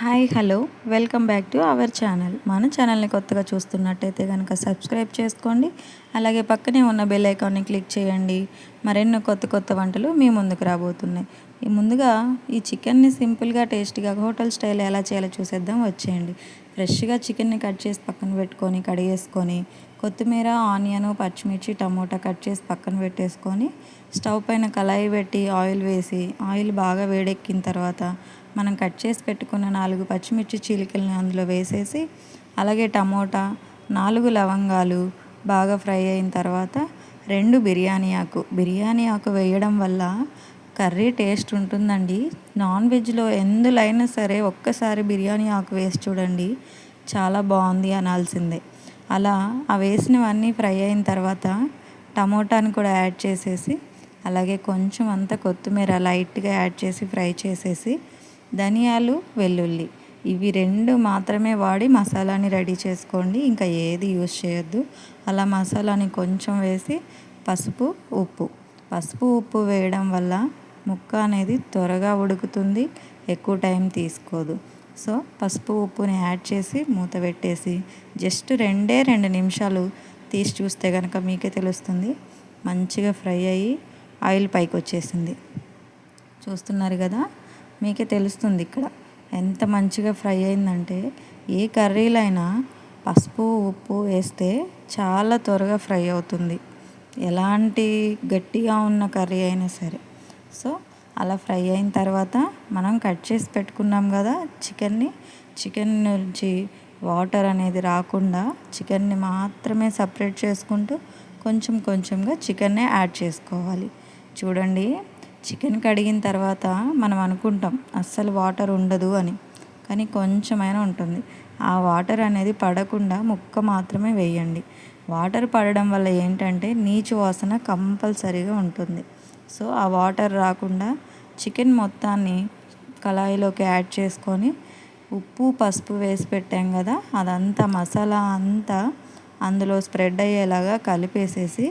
Hi hello welcome back to our channel. మన ఛానల్ని కొత్తగా చూస్తున్నట్టయితే కనుక సబ్స్క్రైబ్ చేసుకోండి. అలాగే పక్కనే ఉన్న బెల్ ఐకాన్ని క్లిక్ చేయండి. మరెన్నో కొత్త కొత్త వంటలు మీ ముందుకు రాబోతున్నాయి. ముందుగా ఈ చికెన్ని సింపుల్గా టేస్టీగా హోటల్ స్టైల్ ఎలా చేయాలో చూసేద్దాం వచ్చేయండి. ఫ్రెష్గా చికెన్ని కట్ చేసి పక్కన పెట్టుకొని కడిగేసుకొని కొత్తిమీర, ఆనియన్, పచ్చిమిర్చి, టమోటా కట్ చేసి పక్కన పెట్టేసుకొని స్టవ్ పైన కళాయి పెట్టి ఆయిల్ వేసి ఆయిల్ బాగా వేడెక్కిన తర్వాత మనం కట్ చేసి పెట్టుకున్న 4 పచ్చిమిర్చి చీలికల్ని అందులో వేసేసి అలాగే టమోటా, 4 లవంగాలు బాగా ఫ్రై అయిన తర్వాత 2 బిర్యానీ ఆకు వేయడం వల్ల కర్రీ టేస్ట్ ఉంటుందండి. నాన్ వెజ్లో ఎందులో అయినా సరే ఒక్కసారి బిర్యానీ ఆకు వేసి చూడండి, చాలా బాగుంది అనాల్సిందే. అలా ఆ వేసినవన్నీ ఫ్రై అయిన తర్వాత టమోటాని కూడా యాడ్ చేసేసి అలాగే కొంచెం అంతా కొత్తిమీర లైట్గా యాడ్ చేసి ఫ్రై చేసేసి ధనియాలు, వెల్లుల్లి ఇవి 2 మాత్రమే వాడి మసాలాని రెడీ చేసుకోండి. ఇంకా ఏది యూజ్ చేయొద్దు. అలా మసాలాని కొంచెం వేసి పసుపు, ఉప్పు వేయడం వల్ల ముక్క అనేది త్వరగా ఉడుకుతుంది, ఎక్కువ టైం తీసుకోదు. సో పసుపు, ఉప్పుని యాడ్ చేసి మూత పెట్టేసి జస్ట్ 2 నిమిషాలు తీసి చూస్తే కనుక మీకే తెలుస్తుంది మంచిగా ఫ్రై అయ్యి ఆయిల్ పైకి వచ్చేసింది. చూస్తున్నారు కదా, మీకే తెలుస్తుంది ఇక్కడ ఎంత మంచిగా ఫ్రై అయిందంటే. ఏ కర్రీలో అయినా పసుపు, ఉప్పు వేస్తే చాలా త్వరగా ఫ్రై అవుతుంది, ఎలాంటి గట్టిగా ఉన్న కర్రీ అయినా సరే. సో అలా ఫ్రై అయిన తర్వాత మనం కట్ చేసి పెట్టుకున్నాం కదా చికెన్ నుంచి వాటర్ అనేది రాకుండా చికెన్ని మాత్రమే సపరేట్ చేసుకుంటూ కొంచెం కొంచెంగా చికెన్నే యాడ్ చేసుకోవాలి. చూడండి, చికెన్ కడిగిన తర్వాత మనం అనుకుంటాం అస్సలు వాటర్ ఉండదు అని, కానీ కొంచెమైనా ఉంటుంది. ఆ వాటర్ అనేది పడకుండా ముక్క మాత్రమే వేయండి. వాటర్ పడడం వల్ల ఏంటంటే నీచు వాసన కంపల్సరీగా ఉంటుంది. సో ఆ వాటర్ రాకుండా చికెన్ మొత్తాన్ని కళాయిలోకి యాడ్ చేసుకొని ఉప్పు, పసుపు వేసి పెట్టాం కదా, అదంతా మసాలా అంతా అందులో స్ప్రెడ్ అయ్యేలాగా కలిపేసేసి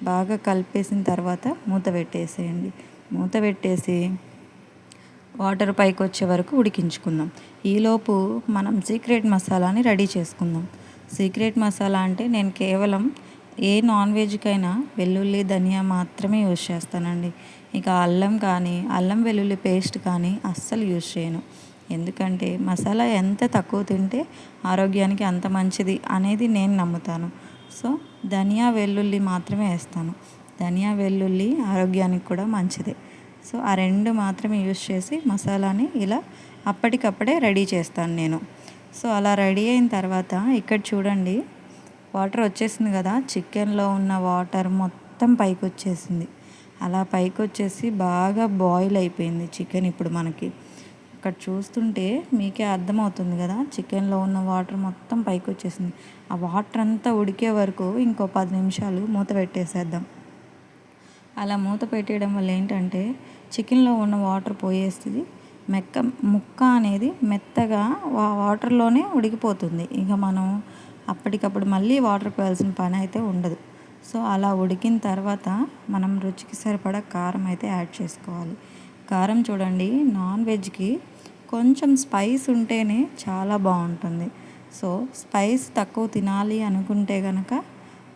బాగా కలిపేసిన తర్వాత మూత పెట్టేసేయండి. మూత పెట్టేసి వాటర్ పైకి వచ్చే వరకు ఉడికించుకుందాం. ఈలోపు మనం సీక్రెట్ మసాలాని రెడీ చేసుకుందాం. సీక్రెట్ మసాలా అంటే నేను కేవలం ఏ నాన్ వెజ్కైనా వెల్లుల్లి, ధనియా మాత్రమే యూజ్ చేస్తానండి. ఇక అల్లం వెల్లుల్లి పేస్ట్ కానీ అస్సలు యూజ్ చేయను. ఎందుకంటే మసాలా ఎంత తక్కువ తింటే ఆరోగ్యానికి అంత మంచిది అనేది నేను నమ్ముతాను. సో ధనియా, వెల్లుల్లి మాత్రమే వేస్తాను. ధనియా, వెల్లుల్లి ఆరోగ్యానికి కూడా మంచిదే. సో ఆ 2 మాత్రమే యూజ్ చేసి మసాలాని ఇలా అప్పటికప్పుడే రెడీ చేస్తాను నేను. సో అలా రెడీ అయిన తర్వాత ఇక్కడ చూడండి, వాటర్ వచ్చేసింది కదా, చికెన్లో ఉన్న వాటర్ మొత్తం పైకి వచ్చేసింది. అలా పైకి వచ్చేసి బాగా బాయిల్ అయిపోయింది చికెన్. ఇప్పుడు మనకి ఇక్కడ చూస్తుంటే మీకే అర్థమవుతుంది కదా, చికెన్లో ఉన్న వాటర్ మొత్తం పైకి వచ్చేసింది. ఆ వాటర్ అంతా ఉడికే వరకు ఇంకో 10 నిమిషాలు మూత పెట్టేసేద్దాం. అలా మూత పెట్టేయడం వల్ల ఏంటంటే చికెన్లో ఉన్న వాటర్ పోయేస్తుంది, ముక్క అనేది మెత్తగా వాటర్లోనే ఉడికిపోతుంది. ఇక మనం అప్పటికప్పుడు మళ్ళీ వాటర్ పోయాల్సిన పని అయితే ఉండదు. సో అలా ఉడికిన తర్వాత మనం రుచికి సరిపడా కారం అయితే యాడ్ చేసుకోవాలి. కారం చూడండి, నాన్ వెజ్కి కొంచెం స్పైస్ ఉంటేనే చాలా బాగుంటుంది. సో స్పైస్ తక్కువ తినాలి అనుకుంటే కనుక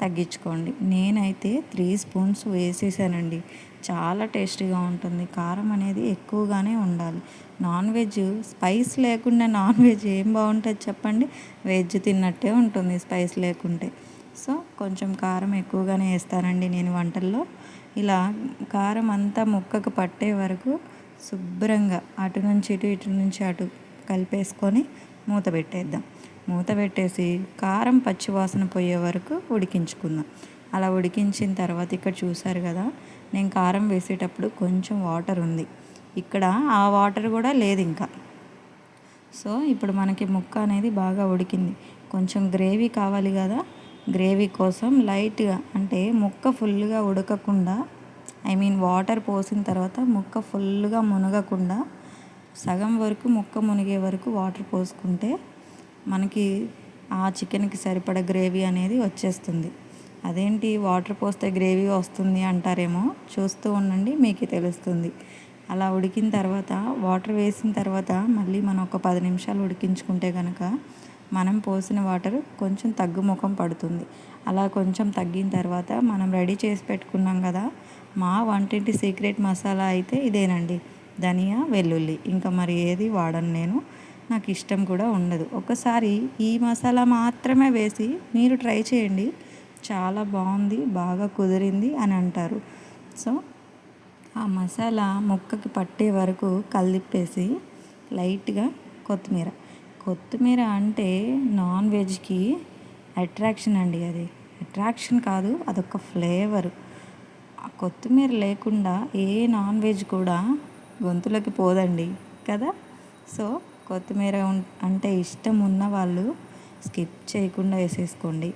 తగ్గించుకోండి. నేనైతే 3 స్పూన్స్ వేసేసానండి. చాలా టేస్టీగా ఉంటుంది. కారం అనేది ఎక్కువగానే ఉండాలి. నాన్ వెజ్ స్పైస్ లేకుండా నాన్ వెజ్ ఏం బాగుంటుంది చెప్పండి? వెజ్ తిన్నట్టే ఉంటుంది స్పైస్ లేకుంటే. సో కొంచెం కారం ఎక్కువగానే వేస్తానండి నేను వంటల్లో. ఇలా కారం అంతా ముక్కకు పట్టే వరకు శుభ్రంగా అటు నుంచి ఇటు నుంచి అటు కలిపేసుకొని మూత పెట్టేద్దాం. మూత పెట్టేసి కారం పచ్చివాసన పోయే వరకు ఉడికించుకుందాం. అలా ఉడికించిన తర్వాత ఇక్కడ చూసారు కదా, నేను కారం వేసేటప్పుడు కొంచెం వాటర్ ఉంది, ఇక్కడ ఆ వాటర్ కూడా లేదు ఇంకా. సో ఇప్పుడు మనకి ముక్క అనేది బాగా ఉడికింది. కొంచెం గ్రేవీ కావాలి కదా, గ్రేవీ కోసం లైట్గా, అంటే ముక్క ఫుల్గా ఉడకకుండా, వాటర్ పోసిన తర్వాత ముక్క ఫుల్గా మునగకుండా సగం వరకు ముక్క మునిగే వరకు వాటర్ పోసుకుంటే మనకి ఆ చికెన్కి సరిపడ గ్రేవీ అనేది వచ్చేస్తుంది. అదేంటి వాటర్ పోస్తే గ్రేవీ వస్తుంది అంటారేమో, చూస్తూ ఉండండి మీకే తెలుస్తుంది. అలా ఉడికిన తర్వాత వాటర్ వేసిన తర్వాత మళ్ళీ మనం ఒక 10 నిమిషాలు ఉడికించుకుంటే కనుక మనం పోసిన వాటర్ కొంచెం తగ్గుముఖం పడుతుంది. అలా కొంచెం తగ్గిన తర్వాత మనం రెడీ చేసి పెట్టుకున్నాం కదా, మా వంటింటి సీక్రెట్ మసాలా అయితే ఇదేనండి. ధనియా, వెల్లుల్లి, ఇంకా మరి ఏది వాడను నేను, నాకు ఇష్టం కూడా ఉండదు. ఒకసారి ఈ మసాలా మాత్రమే వేసి మీరు ట్రై చేయండి, చాలా బాగుంది, బాగా కుదిరింది అని అంటారు. సో ఆ మసాలా ముక్కకి పట్టే వరకు కలిపేసి లైట్గా కొత్తిమీర అంటే నాన్ వెజ్కి అట్రాక్షన్ అండి. అది అట్రాక్షన్ కాదు, అదొక ఫ్లేవర్. ఆ కొత్తిమీర లేకుండా ఏ నాన్ వెజ్ కూడా గొంతులోకి పోదండి కదా. సో కొత్తిమీర అంటే ఇష్టం ఉన్న వాళ్ళు స్కిప్ చేయకుండా వేసేసుకోండి.